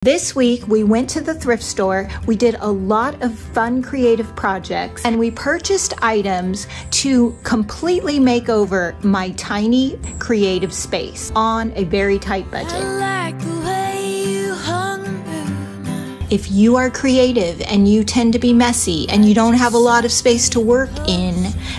This week, we went to the thrift store, we did a lot of fun creative projects, and we purchased items to completely make over my tiny creative space on a very tight budget. If you are creative and you tend to be messy and you don't have a lot of space to work in,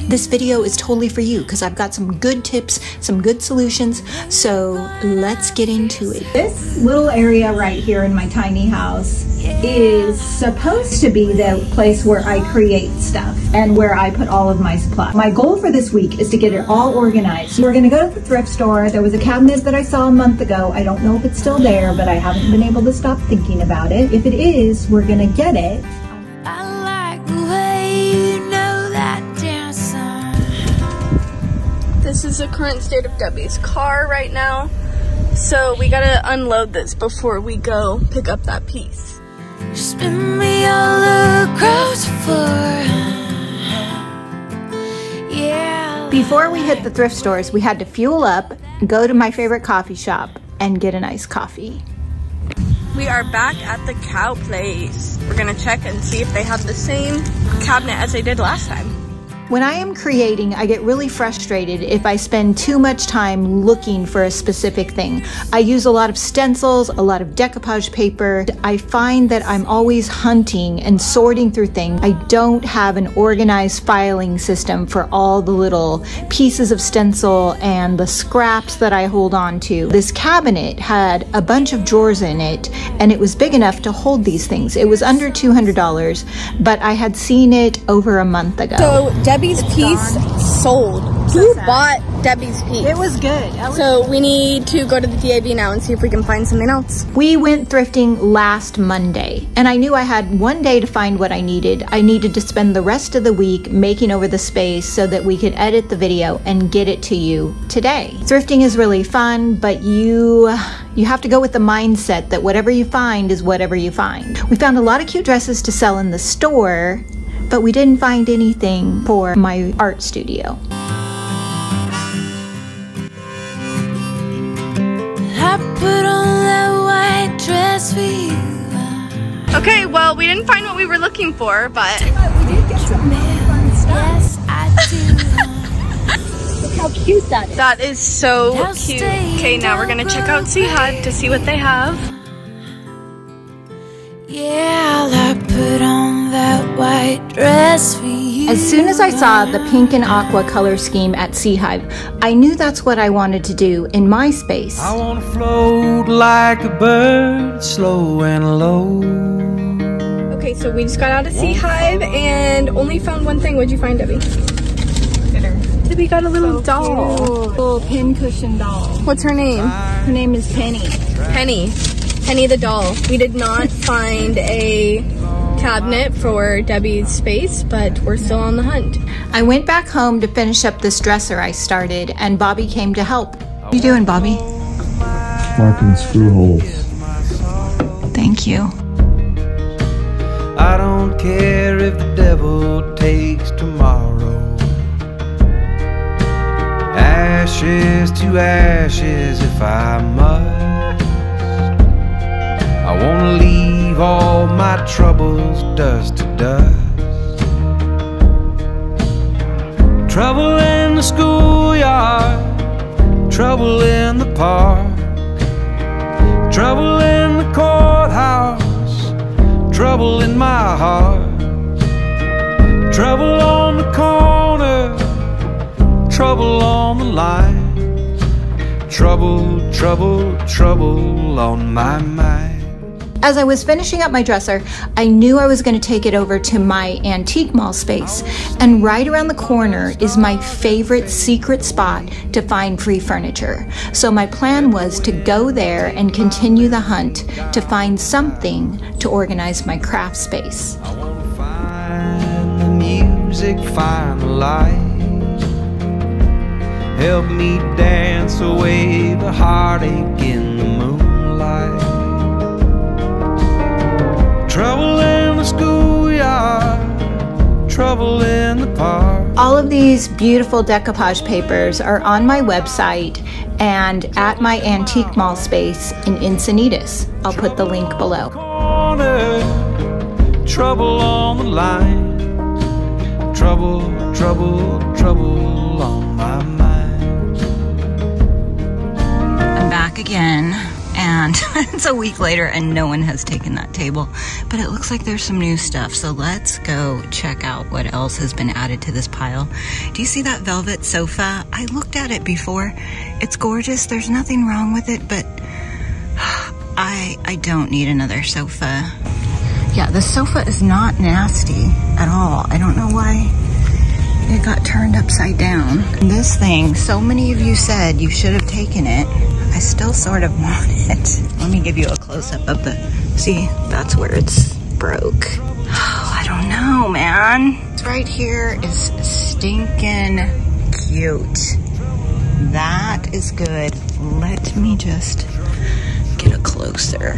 this video is totally for you because I've got some good tips, some good solutions, so let's get into it. This little area right here in my tiny house is supposed to be the place where I create stuff and where I put all of my supplies. My goal for this week is to get it all organized. We're gonna go to the thrift store. There was a cabinet that I saw a month ago. I don't know if it's still there, but I haven't been able to stop thinking about it. If it is, we're gonna get it. I like the way you know that damn song. This is the current state of Debbie's car right now. So we gotta unload this before we go pick up that piece. Spin me all across the floor. Yeah. Before we hit the thrift stores, we had to fuel up, go to my favorite coffee shop, and get a nice coffee. We are back at the cow place. We're gonna check and see if they have the same cabinet as they did last time. When I am creating, I get really frustrated if I spend too much time looking for a specific thing. I use a lot of stencils, a lot of decoupage paper. I find that I'm always hunting and sorting through things. I don't have an organized filing system for all the little pieces of stencil and the scraps that I hold on to. This cabinet had a bunch of drawers in it, and it was big enough to hold these things. It was under $200, but I had seen it over a month ago. So Debbie's piece sold. Who bought Debbie's piece? It was good. So we need to go to the DAV now and see if we can find something else. We went thrifting last Monday, and I knew I had one day to find what I needed. I needed to spend the rest of the week making over the space so that we could edit the video and get it to you today. Thrifting is really fun, but you have to go with the mindset that whatever you find is whatever you find. We found a lot of cute dresses to sell in the store, but we didn't find anything for my art studio. I put on that white dress for you. Okay, well, we didn't find what we were looking for, but We did get some fun stuff. yes, I do. Look how cute that is. That is so cute. Okay, now we're gonna check out Sea Hive to see what they have. Yeah, I put on that white dress for you. As soon as I saw the pink and aqua color scheme at Sea Hive, I knew that's what I wanted to do in my space. I want to float like a bird, slow and low. Okay, so we just got out of Sea Hive and only found one thing. What'd you find, Debbie? Debbie got a little doll. Little pin cushion doll. What's her name? Her name is Penny. Penny. Penny the doll. We did not find a cabinet for Debbie's space, but we're still on the hunt. I went back home to finish up this dresser I started, and Bobby came to help. What are you doing, Bobby? Marking screw holes. Thank you. I don't care if the devil takes tomorrow. Ashes to ashes if I must. I wanna leave all my troubles dust to dust. Trouble in the schoolyard, trouble in the park, trouble in the courthouse, trouble in my heart, trouble on the corner, trouble on the line, trouble, trouble, trouble on my mind. As I was finishing up my dresser, I knew I was going to take it over to my antique mall space, and right around the corner is my favorite secret spot to find free furniture. So my plan was to go there and continue the hunt to find something to organize my craft space. I wanna find the music, find the light, help me dance away the heartache in the moonlight. Trouble in the schoolyard, trouble in the park. All of these beautiful decoupage papers are on my website, and at my antique mall space in Encinitas. I'll put the link below. Trouble on the line. Trouble, trouble, trouble on my mind. I'm back again, and it's a week later and no one has taken that table, but it looks like there's some new stuff, so let's go check out what else has been added to this pile. Do you see that velvet sofa? I looked at it before. It's gorgeous, there's nothing wrong with it, but I don't need another sofa. Yeah, the sofa is not nasty at all. I don't know why it got turned upside down. And this thing, so many of you said you should have taken it. I still sort of want it. Let me give you a close-up of the, see, that's where it's broke. Oh, I don't know, man. This right here is stinking cute. That is good. Let me just get a closer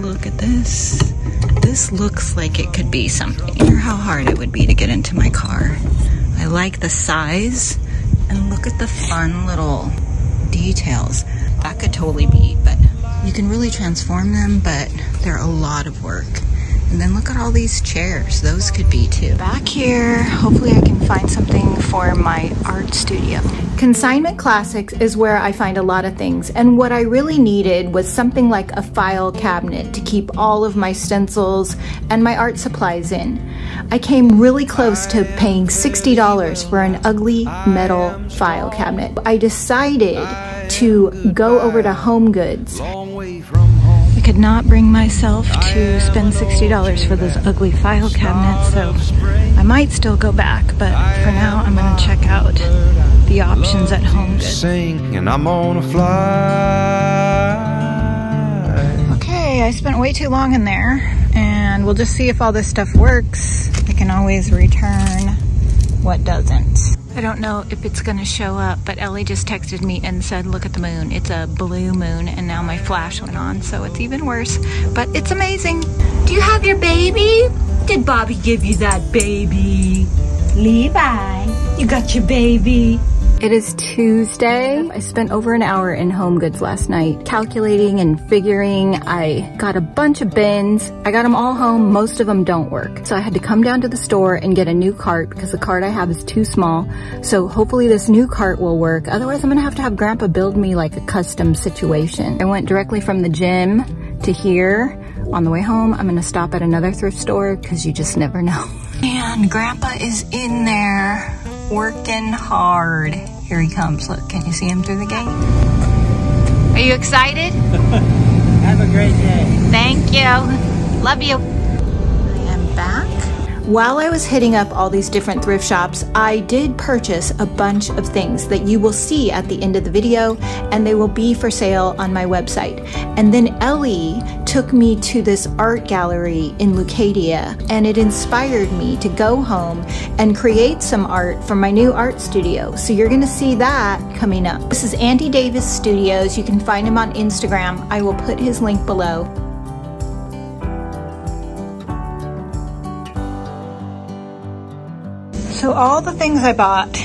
look at this. This looks like it could be something. I wonder how hard it would be to get into my car. I like the size, and look at the fun little details. That could totally be, but you can really transform them, but they're a lot of work. And then look at all these chairs. Those could be too. Back here, hopefully I can find something for my art studio. Consignment Classics is where I find a lot of things, and what I really needed was something like a file cabinet to keep all of my stencils and my art supplies in. I came really close to paying $60 for an ugly metal file cabinet. I decided to go over to Home Goods. I could not bring myself to spend $60 for this ugly file cabinet, so I might still go back, but for now I'm going to check out the options at Home Goods. Sing and I'm on a fly. Okay, I spent way too long in there, and we'll just see if all this stuff works. I can always return what doesn't. I don't know if it's gonna show up, but Ellie just texted me and said, look at the moon. It's a blue moon, and now my flash went on, so it's even worse, but it's amazing. Do you have your baby? Did Bobby give you that baby? Levi, you got your baby. It is Tuesday. I spent over an hour in Home Goods last night calculating and figuring. I got a bunch of bins. I got them all home. Most of them don't work. So I had to come down to the store and get a new cart because the cart I have is too small. So hopefully this new cart will work. Otherwise I'm gonna have to have Grandpa build me like a custom situation. I went directly from the gym to here. On the way home, I'm gonna stop at another thrift store because you just never know. And Grandpa is in there working hard. Here he comes. Look, can you see him through the gate? Are you excited? Have a great day. Thank you. Love you. I am back. While I was hitting up all these different thrift shops, I did purchase a bunch of things that you will see at the end of the video, and they will be for sale on my website. And then Ellie took me to this art gallery in Lucadia, and it inspired me to go home and create some art for my new art studio. So you're gonna see that coming up. This is Andy Davis Studios. You can find him on Instagram. I will put his link below. So all the things I bought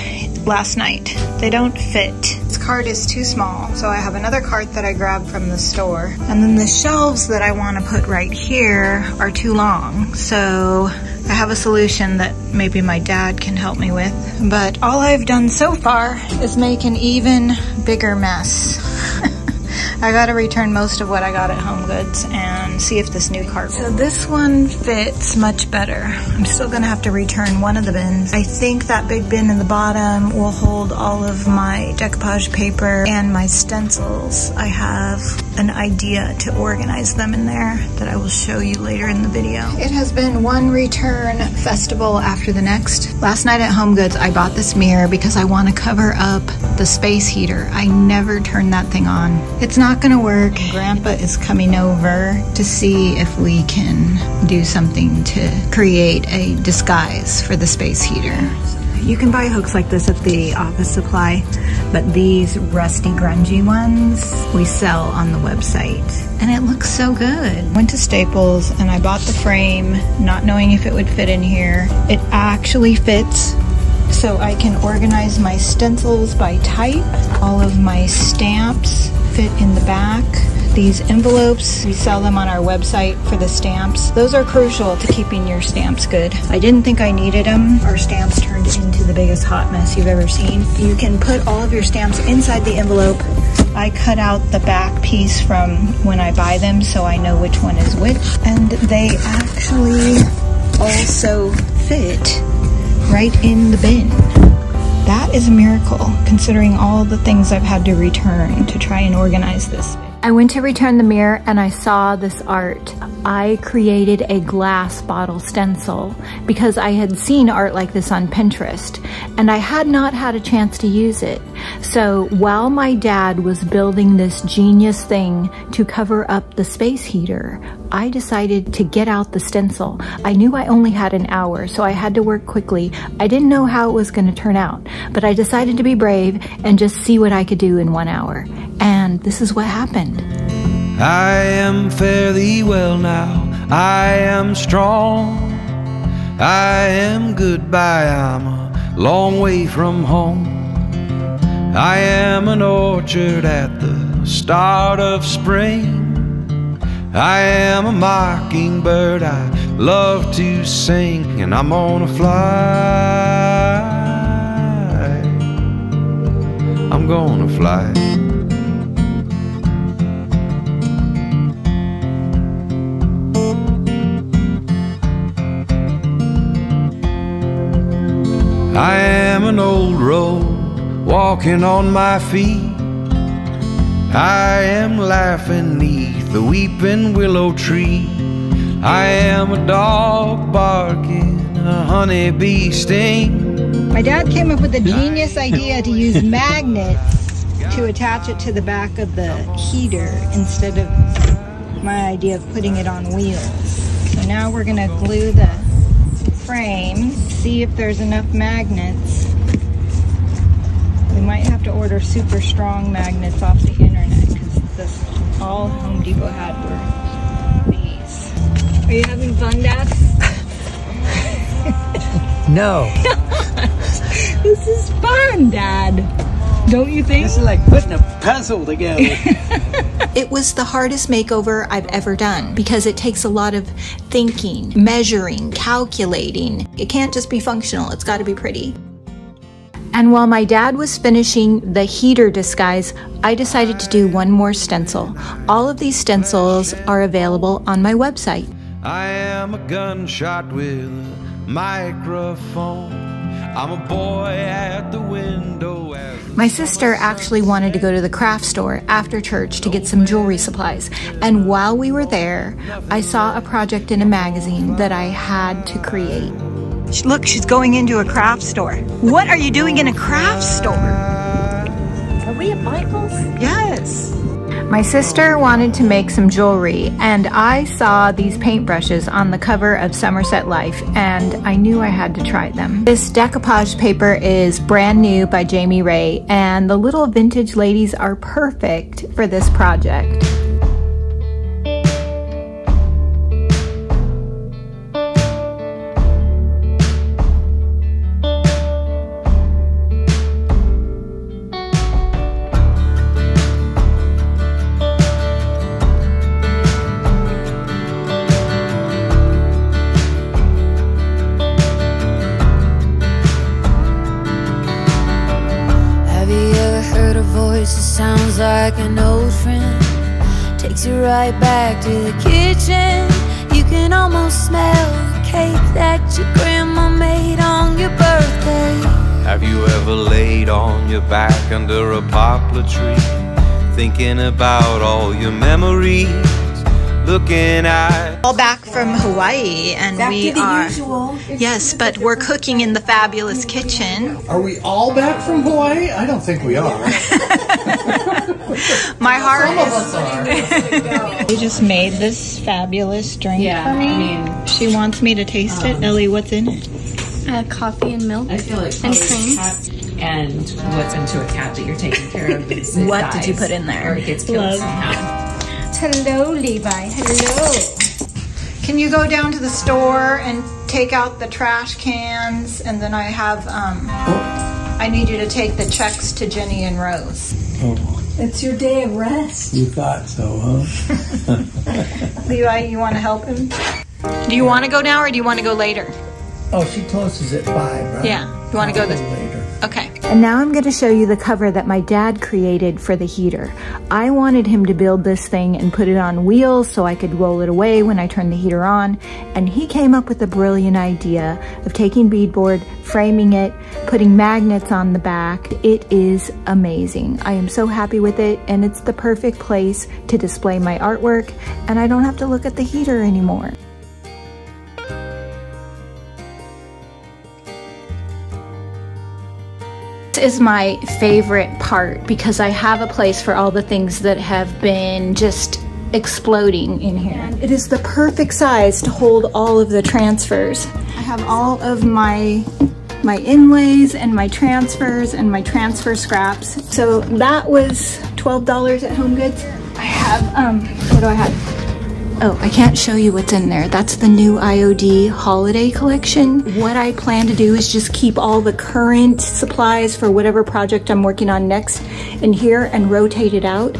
last night, they don't fit. This cart is too small, so I have another cart that I grabbed from the store. And then the shelves that I want to put right here are too long. So I have a solution that maybe my dad can help me with. But all I've done so far is make an even bigger mess. I gotta return most of what I got at Home Goods and see if this new cart will. So this one fits much better. I'm still gonna have to return one of the bins. I think that big bin in the bottom will hold all of my decoupage paper and my stencils. I have an idea to organize them in there that I will show you later in the video. It has been one return festival after the next. Last night at Home Goods, I bought this mirror because I want to cover up the space heater. I never turned that thing on. It's not gonna work. Grandpa is coming over to see if we can do something to create a disguise for the space heater. You can buy hooks like this at the office supply, but these rusty, grungy ones we sell on the website. And it looks so good. Went to Staples and I bought the frame, not knowing if it would fit in here. It actually fits. So so I can organize my stencils by type. All of my stamps fit in the back. These envelopes, we sell them on our website for the stamps. Those are crucial to keeping your stamps good. I didn't think I needed them. Our stamps turned into the biggest hot mess you've ever seen. You can put all of your stamps inside the envelope. I cut out the back piece from when I buy them so I know which one is which. And they actually also fit right in the bin. That is a miracle, considering all the things I've had to return to try and organize this. I went to return the mirror and I saw this art. I created a glass bottle stencil because I had seen art like this on Pinterest and I had not had a chance to use it. So while my dad was building this genius thing to cover up the space heater, I decided to get out the stencil. I knew I only had an hour, so I had to work quickly. I didn't know how it was going to turn out, but I decided to be brave and just see what I could do in 1 hour. And this is what happened. I am fairly well now, I am strong, I am goodbye, I'm a long way from home. I am an orchard at the start of spring, I am a mockingbird, I love to sing, and I'm gonna fly, I'm gonna fly. I am an old road walking on my feet, I am laughing neath the weeping willow tree, I am a dog barking, a honeybee sting. My dad came up with a genius idea to use magnets to attach it to the back of the heater instead of my idea of putting it on wheels. So now we're gonna glue the frame, see if there's enough magnets. We might have to order super strong magnets off the internet because all Home Depot had were these. Are you having fun, Dad? No. This is fun, Dad. Don't you think? This is like putting a puzzle together. It was the hardest makeover I've ever done because it takes a lot of thinking, measuring, calculating. It can't just be functional, it's got to be pretty. And while my dad was finishing the heater disguise, I decided to do one more stencil. All of these stencils are available on my website. I am a gunshot with a microphone, I'm a boy at the window. My sister actually wanted to go to the craft store after church to get some jewelry supplies. And while we were there, I saw a project in a magazine that I had to create. Look, she's going into a craft store. What are you doing in a craft store? Are we at Michael's? Yes. My sister wanted to make some jewelry, and I saw these paintbrushes on the cover of Somerset Life, and I knew I had to try them. This decoupage paper is brand new by Jamie Ray, and the little vintage ladies are perfect for this project. Sounds like an old friend, takes you right back to the kitchen. You can almost smell the cake that your grandma made on your birthday. Have you ever laid on your back under a poplar tree, thinking about all your memories, looking at... All back from Hawaii, and back we to the are usual. Yes, but we're cooking in the fabulous kitchen. Are we all back from Hawaii? I don't think we are. My heart Some of us are. You just made this fabulous drink for me. She wants me to taste it. Ellie, what's in it? Coffee and milk. I feel like and probably cream. cat and what's into a cat that you're taking care of. Is What did you put in there? Or it gets killed Love. somehow. Hello, Levi. Hello. Can you go down to the store and take out the trash cans, and then I have, I need you to take the checks to Jenny and Rose. Oh, It's your day of rest. you thought so, huh? Levi, you want to help him? Do you want to go now or do you want to go later? Oh, she closes at 5, right? Yeah. You want to go this? later? Okay. And now I'm going to show you the cover that my dad created for the heater. I wanted him to build this thing and put it on wheels so I could roll it away when I turned the heater on. And he came up with a brilliant idea of taking beadboard, framing it, putting magnets on the back. It is amazing. I am so happy with it, and it's the perfect place to display my artwork, and I don't have to look at the heater anymore. This is my favorite part because I have a place for all the things that have been just exploding in here. It is the perfect size to hold all of the transfers. I have all of my inlays and my transfers and my transfer scraps. So that was $12 at Home Goods. I have, what do I have? Oh, I can't show you what's in there. That's the new IOD holiday collection. What I plan to do is just keep all the current supplies for whatever project I'm working on next in here and rotate it out.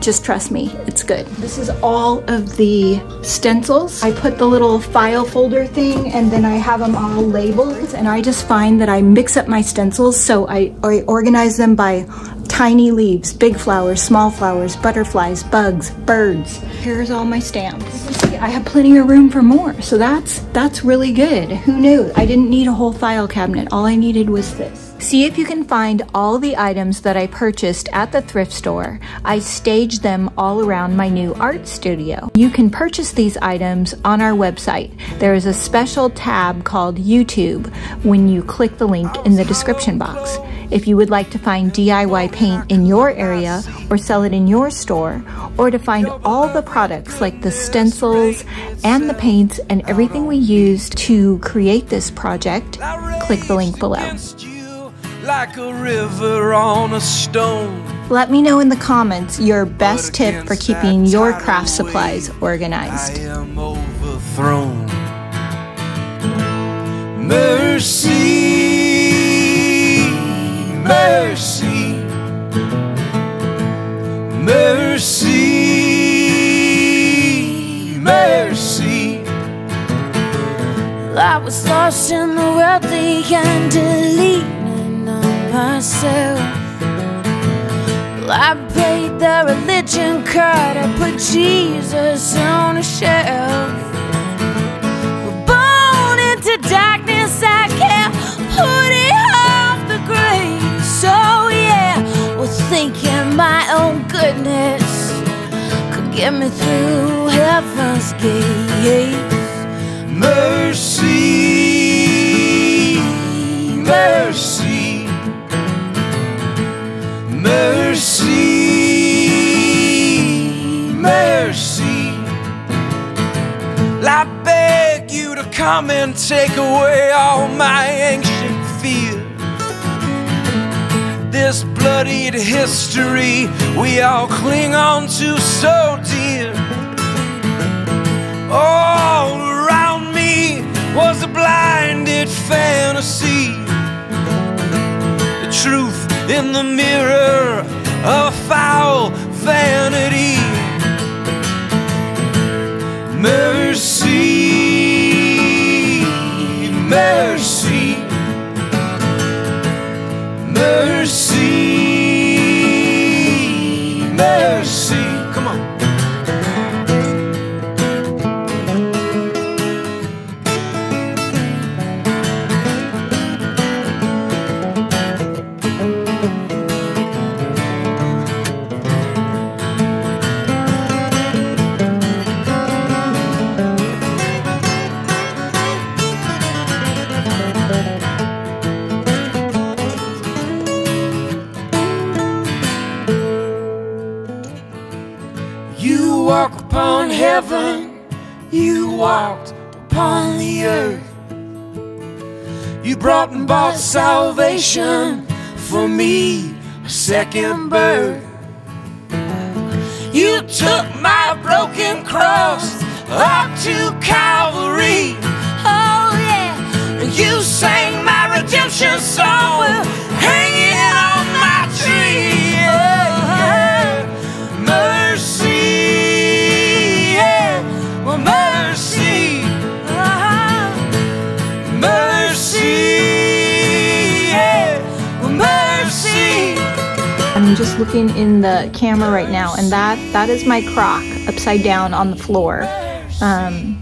Just trust me, it's good. This is all of the stencils. I put the little file folder thing and then I have them all labeled, and I just find that I mix up my stencils, so I organize them by tiny leaves, big flowers, small flowers, butterflies, bugs, birds. Here's all my stamps. See, I have plenty of room for more, so that's really good. Who knew? I didn't need a whole file cabinet. All I needed was this. See if you can find all the items that I purchased at the thrift store. I staged them all around my new art studio. You can purchase these items on our website. There is a special tab called YouTube when you click the link in the description box. If you would like to find DIY paint in your area or sell it in your store, or to find all the products like the stencils and the paints and everything we used to create this project, click the link below. Like a river on a stone. Let me know in the comments your best tip for keeping your craft supplies organized. I am overthrown. Mercy, mercy, mercy, mercy. I was lost in the worldly and deleting on myself. I paid the religion card, I put Jesus on a shelf. We're born into darkness, I can't put it off the grave. So yeah, well, thinking my own goodness could get me through heaven's gates. Mercy, mercy, mercy, mercy. I beg you to come and take away all my ancient fears. This bloodied history we all cling on to so dear. All around me was a blinded fantasy. The truth in the mirror of foul vanity. Mercy, mercy, mercy, mercy. Come on. You walk upon heaven, you walked upon the earth. You brought and bought salvation for me, a second birth. You took my broken cross up to Calvary. Oh, a song will hang it on my tree. Yeah, mercy, yeah, well, mercy, mercy, yeah, well, mercy. I'm just looking in the camera right now, and that is my crock upside down on the floor.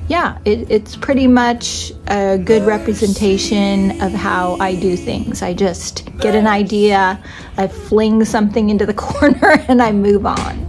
Yeah, it's pretty much a good representation of how I do things. I just get an idea, I fling something into the corner, and I move on.